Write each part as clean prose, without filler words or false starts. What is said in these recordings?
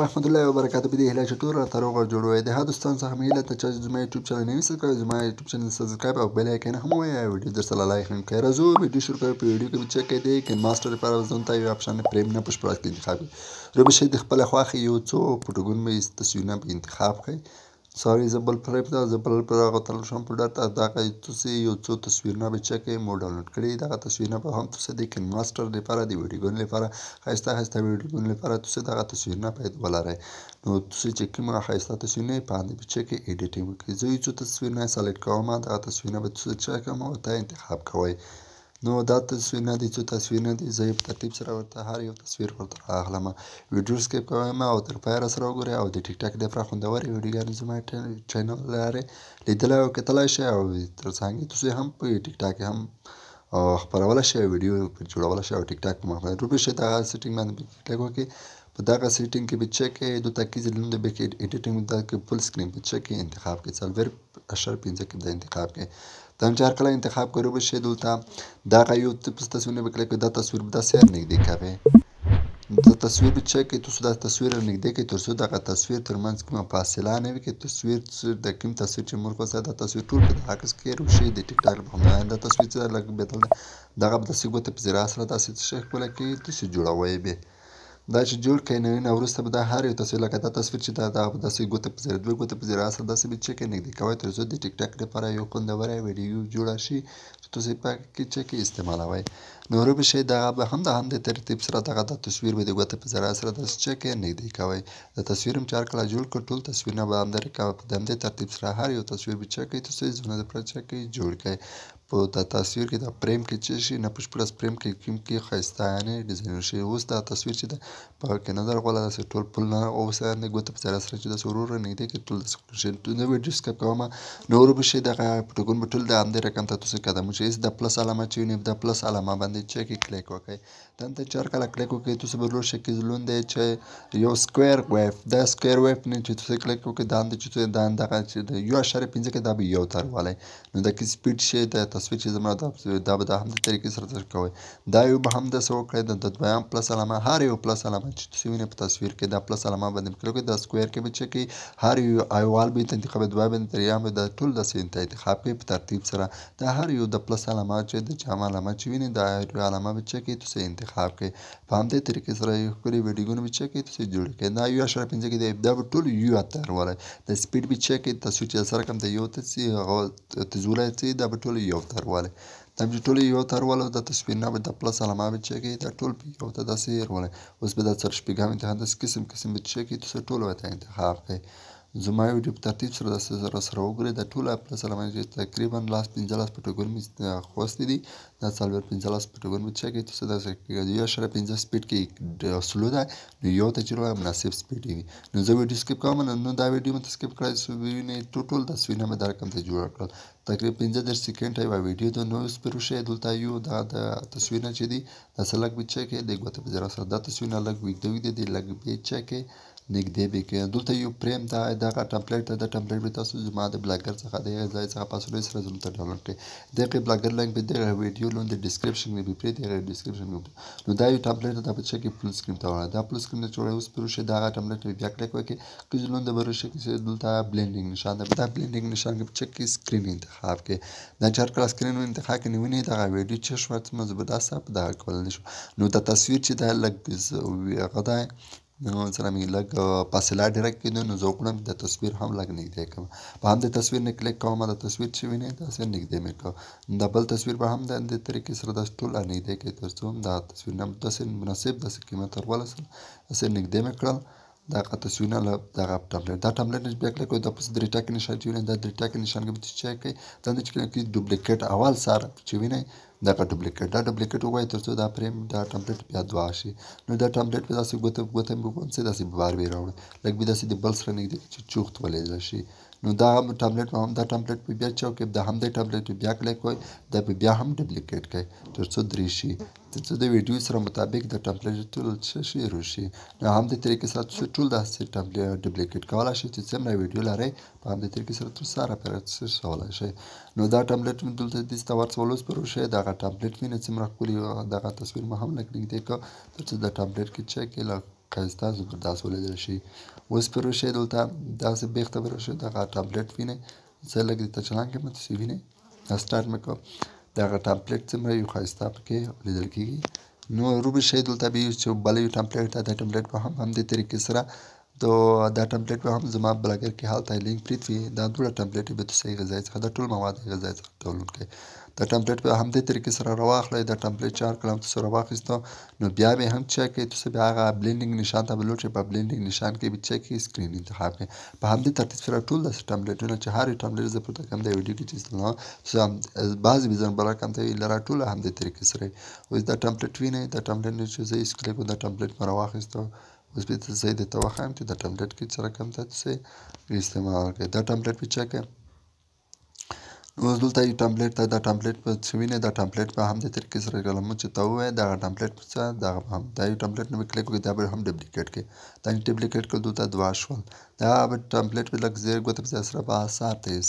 ورحمة الله وبركاته. بدي هلا شطورة طروقة جوروي ده هذا استان صاحب ميلا تشاج زما يوتيوب چانل نمی سبسکرایب زما یوتیوب چینل سبسکرایب او بیل آیکن هم ویا ویډیو در سره لایک هم کړئ. راځو ویډیو شروع کړو. په ویډیو کې به چک کړئ د کین ماستر لپاره ځون ته یو اپشن پریم نه پښ پراس کې انتخاب کړئ. رو به شي د خپل خواخي یو څو پټګون مې تصویرونه په انتخاب کړئ. سوري زبل پریم دا زبل پر غوتل شم په ډاټا دا کوي تاسو یو څو تصویرونه به چک کړئ. مو ډاونلوډ کړئ دا تصویرونه به هم تاسو د کین ماستر لپاره د ویډیوګون لپاره خاصه ویډیوګون لپاره تاسو دا تصویرونه پیدا ولرئ. نو تاسو چې کومه خاصه تصویرونه باندې به چک ایډیټینګ وکړئ. زه یو څو تصویرونه سلیکټ کوم دا تصویرونه به تاسو چک کوم او ته انتخاب کوئ. نو دا تصویرونه دي څو تصویرونه دي زه په ترتیب سره ورته هر یو تصویر ورته اخلم. ویډیو سکیپ کوم او تر پایه سره وګورئ او د ټیک ټاک د پر خوندوري ویډیوګانې زما چینل لري لیدلای او کتلای شئ او ترڅنګ تاسو هم په ټیک ټاک هم خبرول شئ ویډیو جوړول شئ او ټیک ټاک په مخه روبه شئ. دا سیټینګ باندې کلیک وکړئ. په دغه سیټینګ کې به چک کړئ د تاکید لنډ به کې ایډیټینګ دا کې فل سکرین به چک کړئ انتخاب کړئ. څلور اشر 15 کې د انتخاب کړئ. تم چار کله انتخاب کړو به شي دلته دا یو تصویر به کلیک دا تصویر به دا سیر نږدې کوي. دا تصویر به چک کړئ. تاسو دا تصویر نږدې کړئ تر څو دغه تصویر ترمنځ کومه فاصله نه وي. کې تصویر د کوم تصویر چې موږ وسه دا تصویر ټول په عکس کې روشي د ټیک ټاک په هم دا تصویر چې لګ بدل دغه د سیګوت په زیرا سره داسې شیخ کوله کې تاسو جوړوي به دا چې جوړ کړئ. نو وروسته به دا هر یو تصویر لکه دا تصویر چې دا داسې ګوته په زیرا دوه ګوته په زیرا سره داسې به چک نږدې کوئ تر څو د ټیک ټاک لپاره یو خوندوره ویډیو جوړه شي چې تاسو په کې چک استعمالوئ. نو رو به شي دغه به هم د ترتیب سره دغه د تصویر به د ګوته په زیرا سره داسې چک نږدې کوئ. د تصویر هم چار کله جوړ کړ ټول تصویرونه به هم درکا په دمدې ترتیب سره هر یو تصویر به چک تاسو زونه د پر چک جوړ کړئ. په د تصویر کې د پریم کې چې شي نه پښ پلس پریم کې کوم کې خاصتانه ډیزاین شي. اوس دا تصویر چې د په کې نظر غولا د ټول پل نه او سره نه ګوت په سره سره چې د سرور نه دی کې ټول د شي نو ویډیو سکپ کوم نو ور به شي دغه پټګون په ټول د امده رقم ته تاسو قدم چې د پلس علامه چې نه د پلس علامه باندې چک کلیک وکړئ. تنته چار کله کلیک وکړئ تاسو به ورو شي کې زلون دی چې یو سکوير ویف دا سکوير ویف نه چې تاسو کلیک وکړئ دا اند چې دا دغه چې د یو اشاره 15 کې دا به یو تر والي نو د کې سپیډ شي د تصویر چې زما دا به د هم د طریقې سره کوي. دا یو به هم د سو کړئ د دویم پلس علامه هر یو پلس علامه چې تاسو وینئ په تصویر کې دا پلس علامه باندې کلیک وکړئ. دا سکوير کې به چې هر یو ایوال به انتخاب دوه باندې تریام د ټول د سین انتخاب کې په ترتیب سره دا هر یو د پلس علامه چې د جمع علامه چې وینئ دا علامه به چې تاسو انتخاب کړئ. په همدې طریقې سره یو کلی ویډیوګونه به چې تاسو جوړ کړئ. دا یو اشاره 15 کې دا ټول یو اتر ولا د سپیډ به چې تاسو چې سره کوم د یو تزولای چې دا ټول یو تر ولا تم چې ټول یو تر ولا د تصویر نه به د پلس علامه به چې دا ټول یو ته د سیر ولا اوس به د سرچ پیغام انتخاب د قسم به چې تاسو ټول وته انتخاب کړئ. زما ویډیو په ترتیب سره د سره وګورئ د ټول پلس علامه چې تقریبا لاس 15 پټګون می خوستې دي دا څلور 15 پټګون می چې تاسو د یو اشاره 15 سپیډ کې سلو ده نو یو ته چې مناسب سپیډ وي. نو زه ویډیو سکپ کوم نو دا ویډیو مت سکپ کړئ سو ویني ټوټل د سوینه مې درکم ته جوړ کړل تقریبا 15 سکند یو ویډیو د نو سپیروشه دلته یو دا د تصویرونه چې دي د سلګ به چې د ګوته په زرا سره د تصویرونه لګ ویډیو دی لګ به چې نږدې به کې دلته یو پریم دا دغه ټمپلیټ د ټمپلیټ به تاسو زما د بلاګر څخه د ځای څخه پاسورډ سره زما ته ډاونلوډ کړئ. دغه بلاګر لینک به د ویډیو لون د ډسکرپشن کې به پرې د ډسکرپشن نو دا یو ټمپلیټ دا په چې فل سکرین ته وړه دا فل سکرین ته جوړه اوس پروشه دا ټمپلیټ بیا کلیک وکړئ چې لون د بروشه کې دلته بلندینګ نشان ده دا بلندینګ نشان کې چې سکرین انتخاب کړئ. دا چار کلاس سکرین انتخاب کړئ نیونه دا ویډیو چې شوت مزبردست اپ دا کول نشو. نو دا تصویر چې دا لګ غدا نو سره مې لګ فاصله ډیره کېدو نو زه وکړم د تصویر هم لګ نږدې کوم په هم د تصویر نه کلیک کوم د تصویر چې وینئ داسې نږدې مې کوم د بل تصویر به هم د طریقې سره د ټول نږدې کې تر څو دا تصویر نه داسې مناسب داسې قیمت ورول سره داسې نږدې مې کړل. دا تصویرونه له دغه ټمپلیټ دا ټمپلیټ بیا کلیک کوئ د پس درې ټاکي نشان چې وینئ دا درې ټاکي نشان کې به چک کوئ دا نه چې کې ډوپلیکیټ اول سره چې وینئ دغه ډوپلیکیټ دا ډوپلیکیټ ووایي تر څو دا فریم دا ټمپلیټ بیا دوه شي. نو دا ټمپلیټ په داسې ګوته مې وګورئ داسې بار به راوړي لږ به داسې د بل سره نږدې چې چوخت ولیدل شي. نو دا ټمپلیټ هم دا ټمپلیټ په بیا چوکې د همدې ټمپلیټ بیا کلیک کوئ دا په بیا هم ډوپلیکیټ کړئ تر څو درې شي تر څو د ویډیو سره مطابق د ټمپلیټ ټول شي روشي. نو همدې طریقې سره تاسو ټول داسې ټمپلیټ ډوپلیکیټ کولی شئ چې څومره ویډیو لرئ په همدې طریقې سره تر سره پرې کولی شئ. نو دا ټمپلیټ مې دلته دې ته ورڅول اوس پر وشئ دغه ټمپلیټ مې نه څومره ښکلي دغه تصویر مې هم لږ نږدې کړ تر څو د ټمپلیټ کې چې کې ښایسته زبردست ولیدل شي. اوس پرې وشئ دلته داسې بیخته به راشئ دغه ټابلیټ وینئ زه لږ درته چلان کړم تاسې وینئ دا سټارټ مې کړ دغه ټابلیټ څومره یو ښایسته پکې لیدل کېږي. نو روبه شئ دلته بیا چې بل یو ټمپلیټ ده دا ټمپلیټ به هم همدې طریقې سره دا ټمپلیټ به هم زما بلاګر کې هلته لینک پریت وي دا دواړه ټمپلیټ به تاسې هغې ځای څخه دا ټول مواد هغې ځای څخه ډاونلوډ کړئ. دا ټمپلیټ به همدې طریقې سره راواخلئ دا ټمپلیټ چې هر کله هم تاسو راواخیستو نو بیا به هم چک کړئ تاسو بیا هغه بلینډینګ نشان ته به لوټ شئ په بلینډینګ نشان کې به چک کړئ سکرین انتخاب کړئ په همدې ترتیب سره ټول داسې ټمپلیټونه چې هر یو ټمپلیټ زه پورته کوم دا ویډیو کې چې بعضې ویزن بله کوم ته لره ټوله همدې طریقې سره اوس دا ټمپلیټ وینئ دا ټمپلیټ چې زه یې کلیک دا ټمپلیټ مې راواخیستو اوس بیا زه یې درته وښایم چې دا ټمپلیټ کې سره کوم ته تاسې استعمال کړئ دا ټمپلیټ به چک کړئ. اوس دلته یو ټمپلیټ ته دا ټمپلیټ په چې وینئ دا ټمپلیټ په همدې طریقې سره کلمه چې ته ووایې دغه ټمپلیټ په څه دغه هم دا یو ټمپلیټ نه به کلیک وکړئ دا به هم ډپلیکیټ کړئ دا یې ډپلیکیټ کړل دلته دوه شول دا به ټمپلیټ به لږ زیر ګوته په ځای سره به ساته یې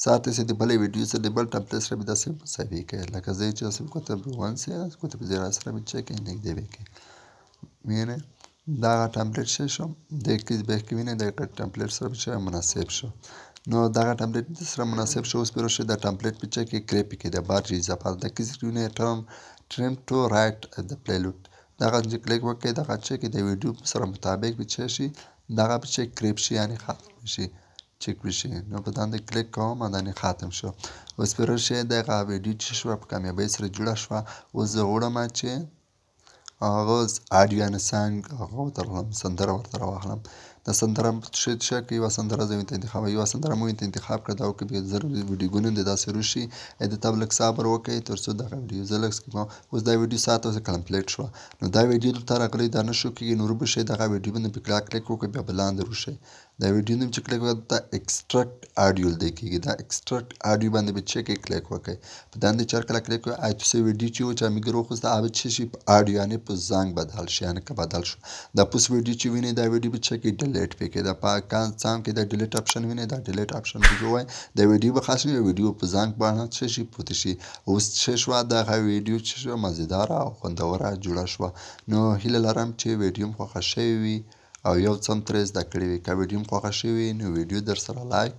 ساته یې د بلې ویډیو سره د بل ټمپلیټ سره به داسې مساوي کړئ لکه زه چې داسې ګوته به ونسئ ګوته په زیر سره به چک کړئ نږدې به کړئ وینئ دغه ټمپلیټ څه شو دې کې بیخ کې وینئ دغه ټمپلیټ سره به څه مناسب شو نو دغه ټمپلیټ سره مناسب شو اوس پرې وشئ دا ټمپلیټ په چک کړئ کریپ کې د بار اضافه د کیسې وینئ ټرم ټو رایټ د پلیلوټ دغه چې کلیک وکړئ دغه چک د ویډیو سره مطابق به څه شي دغه به چک کریپ شي یعنې ختم شي چک بشي نو په باندې کلیک کوم باندې ختم شو اوس پرې وشئ دغه ویډیو چې شوه په کامیابۍ سره جوړه شوه اوس زه غواړم چې هغه اډیو یعنې سانګ هغه ورته سندره ورته راواخلم دا سندره څه کوي یوه سندره زه ورته انتخابوم یوه سندره مو ورته انتخاب کړه دا وکړئ بیا زر ویډیوګونه دې داسې روشي ته به لږ صبر وکړئ تر څو دغه ویډیو زه لږ سکیپ کوم اوس دا ویډیو ساعت اوس کمپلیټ شوه نو دا ویډیو دلته راغلی دا نه شو کېږي نو وروبه شئ دغه ویډیو باندې په کلیک وکړئ بیا به لاندې روشئ دا ویډیو نوم چې کلیک وکړئ دا ایکسټرکټ اډیو دی کېږي دا ایکسټرکټ اډیو باندې به چک کلیک وکړئ په باندې چې هر کله کلیک وکړئ تاسې ویډیو چې و چې میګر وخوسته هغه به څه شي په اډیو یعنې په زنګ بدل شي یعنې که بدل شو دا پوس ویډیو چې وینئ دا ویډیو به چک ډیلیټ پې کړئ دا په څنګ کې دا ډیلیټ اپشن وینئ دا ډیلیټ اپشن به ووایي دا ویډیو به خاص وي ویډیو په زنګ باندې څه شي پوته شي اوس څه شوه دغه ویډیو چې شوه مزیداره او خوندوره جوړه شوه نو هیله لرم چې ویډیو مو خوښه شوې وي او یو څه هم ترې زده کړي وي که ویډیو مو خوښه شوې وي نو ویډیو در سره لایک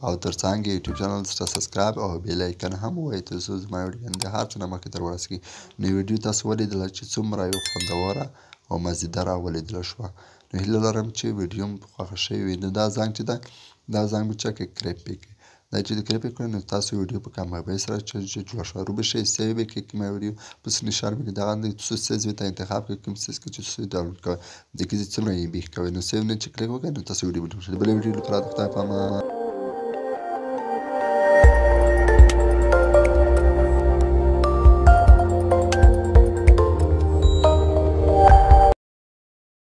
او ترڅنګ یې یوټیوب چینل سره سبسکرایب او بیل آیکن هم ووهئ تر څو زما ویډیو د هر څه نه مخکې در ورسېږي نو ویډیو تاسو ولیدله چې څومره یو خوندوره او مزیداره ولیدله شوه نو هیله لرم چې ویډیو مو خوښه شوې وي نو دا زنګ چې ده دا زنګ به چک کریپ کړئ دا چې د کریپ کړئ نو تاسو ویډیو په کامیابۍ سره چې جوړه شوه روبه شئ سیو به کړئ که ما ویډیو پس نشان به دغه تاسو سیز ته انتخاب کړئ کوم سیز کې چې تاسو ډاونلوډ کوئ د کې څومره یې بیخ کوئ نو سیو نه چې کلیک وکړئ نو تاسو ویډیو به ډاونلوډ شي د بلې ویډیو لپاره د خدای په امان